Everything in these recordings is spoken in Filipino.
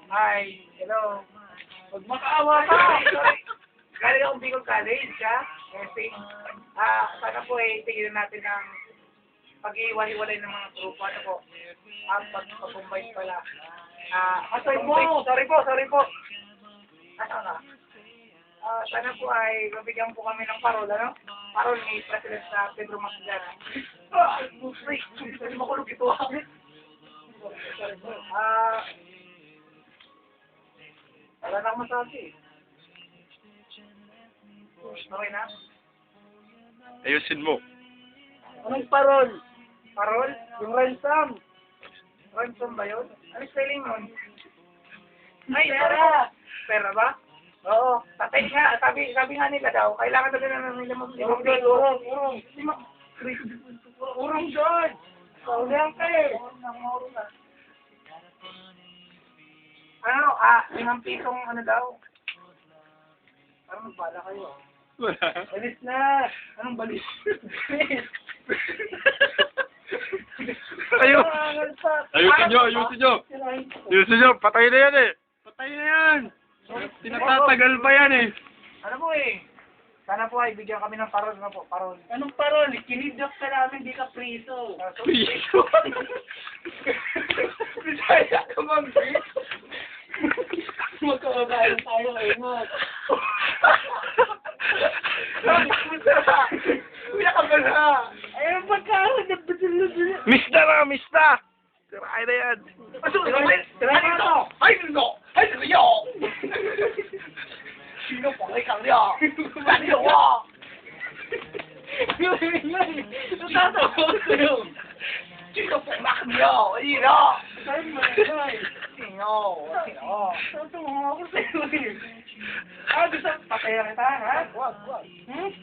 Hi, hello. Huwag makaawa ka. Sorry. Galing akong Bicol College, ha? Kasi, sana po tingnan natin ang pag-iwalay ng mga grupo. Ano po? Pag-combine pala. Sorry po. Ano ka? Sana po ay mabigyan po kami ng parol, ano? Parol ni President sa Pedro Macdana. Hindi makulog ito. Wala na akong masabi. Okay na? Ayusin mo. Anong parol? Parol? Yung ransom. Ransom ba yun? Ano spelling nun? Ay, pera! Pera ba? Oo. Tatay nga, sabi nga nila daw, kailangan daw nila mag-ibig. Urong doon! Urong ka eh! Ano, 5 pisong ano daw? Parang magpala kayo. Wala. Balis na! Anong balis? Ayusin nyo. Patay na yan eh. Patay na yan. Tinatatagal pa yan eh. Ano po eh? Sana po ay bigyan kami ng parol na po. Parol. Anong parol? Kinidnap ka namin, di ka priso. Piso. Bisaya ka mag-priso. Magkakabayan tayo, ingat. Kuya ka ba na? Ayun, pagkaroon na badalo-dalo. Mista na, mista. Tirahay na yan. Sino po kay Kangya? Ano wa? Natatawa ko yun. Sino po Kangya? Ira! Sino? Natatawa ako sa'yo eh. Gusto pataya kita, ha? Wag.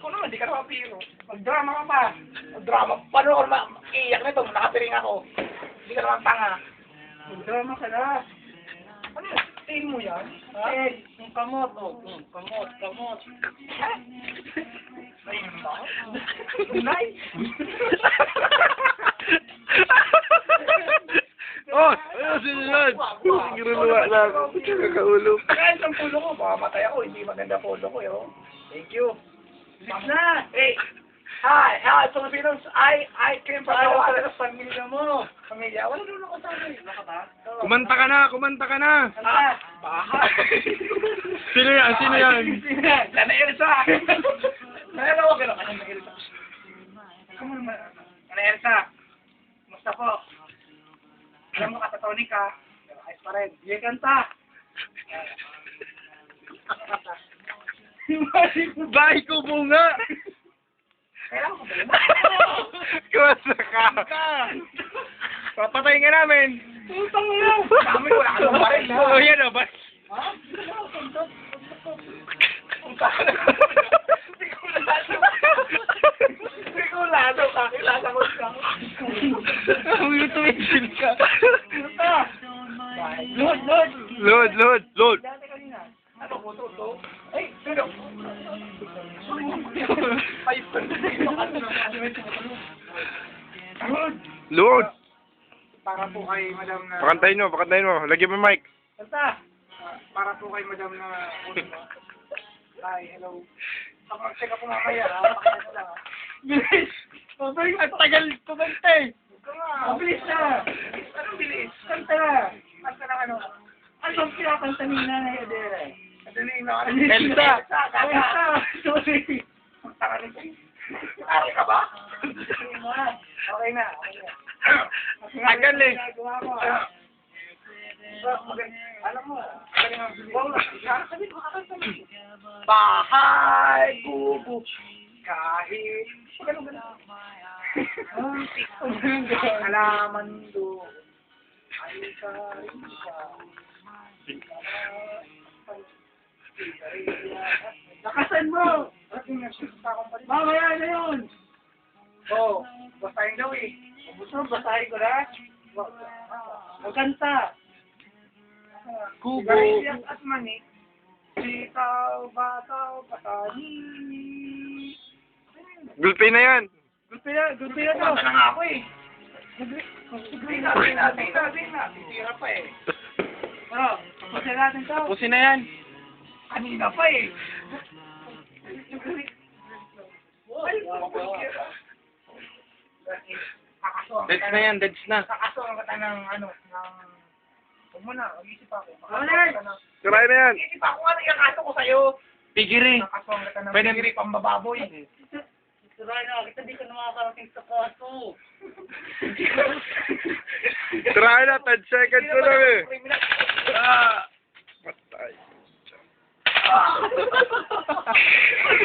Kung naman, di ka naman piro. Mag-drama ka pa. Mag-drama? Paano ako iiyak na ito? Nakapiring ako. Hindi ka naman tanga. Magdrama ka na. Ano yun? Tingin mo yan? Ha? Eh, yung kamot, oh. Kamot. Ayun ba? Tunay? Oh, ayusin nyo yan. Ginuluwa na ako. Kakaulo. Kahit ang pulo ko, makamatay ako. Hindi maganda pulo ko, yo. Thank you. Bilis na. Hey! Hi, Filipinos. I came from Ayaw Taiwan. ka na pamilya mo. Pamilya. Wala doon ako sa akin. Wala ka ba? Kumanta ka na. Bahay. Sino yan? Lana Elsa. Nalalawa ka lang. Lana Elsa. Lana Elsa. Musta po? Alam mo, katatonik ka. Pero ayos pa rin. Sige, kanta. Bahay ko mo nga. Kailangan ko ba yun? Kumasa ka. Papatay nga namin. Putang mo. Dami ko lang ang baril. Oo, yan o. Ha? Sigurado ka. Kilala ko siya. Ang tumigil ka. Load. Dati kanina. Ano ko to? Ay, pero. Ay, Load. para po kay Madam na... Pakantayin mo. Lagyan mo mic. Basta, para po kay Madam na... Hi, hello. Check ako mamaya, ha? Pakita lang, ha? Bilis. Mabalik, ang tagal kumanta eh. Ito nga. Mabilis na. Anong bilis? Kanta na. Kanta ng ano? Ano ang kinakanta ni Nanay Adela? Madali na. Elsa. Elsa. Sorry. Tanga nito. Ari ka ba? Okay na. Tagal eh. Ginagawa mo, ha? Alam mo, magaling ang bilis. Sabi mo, kakanta mo. Bahay, kubo, kahit. Ganun. Halaman do. Ay, Lakasan mo. Mamaya na yun. Oh, basahin daw eh. Gusto mo, basahin ko na. Magkanta. Kubo. Sigarilyas at mani. Sitaw, bataw, patani. Gulpin na yan. Gulpi na to. Kumanta na nga ako eh. Di na. Titira pa eh. Ano? na natin to. Tapusin na yan. Kanina pa eh. Kakasuhan Deads na yan, deads na. Kakasuhan kita ng ano, ng... Huwag mo na, mag-isip ako. Alright. Try na yan. Mag-isip ako ano yung kaso ko sa'yo. Pigiri. Kakasuhan kita ng Pwede- pigiri pambababoy. Turay na, kita di ka na makakarating sa kaso. Try na, 10 seconds na lang eh. Criminal. Ah! Patay.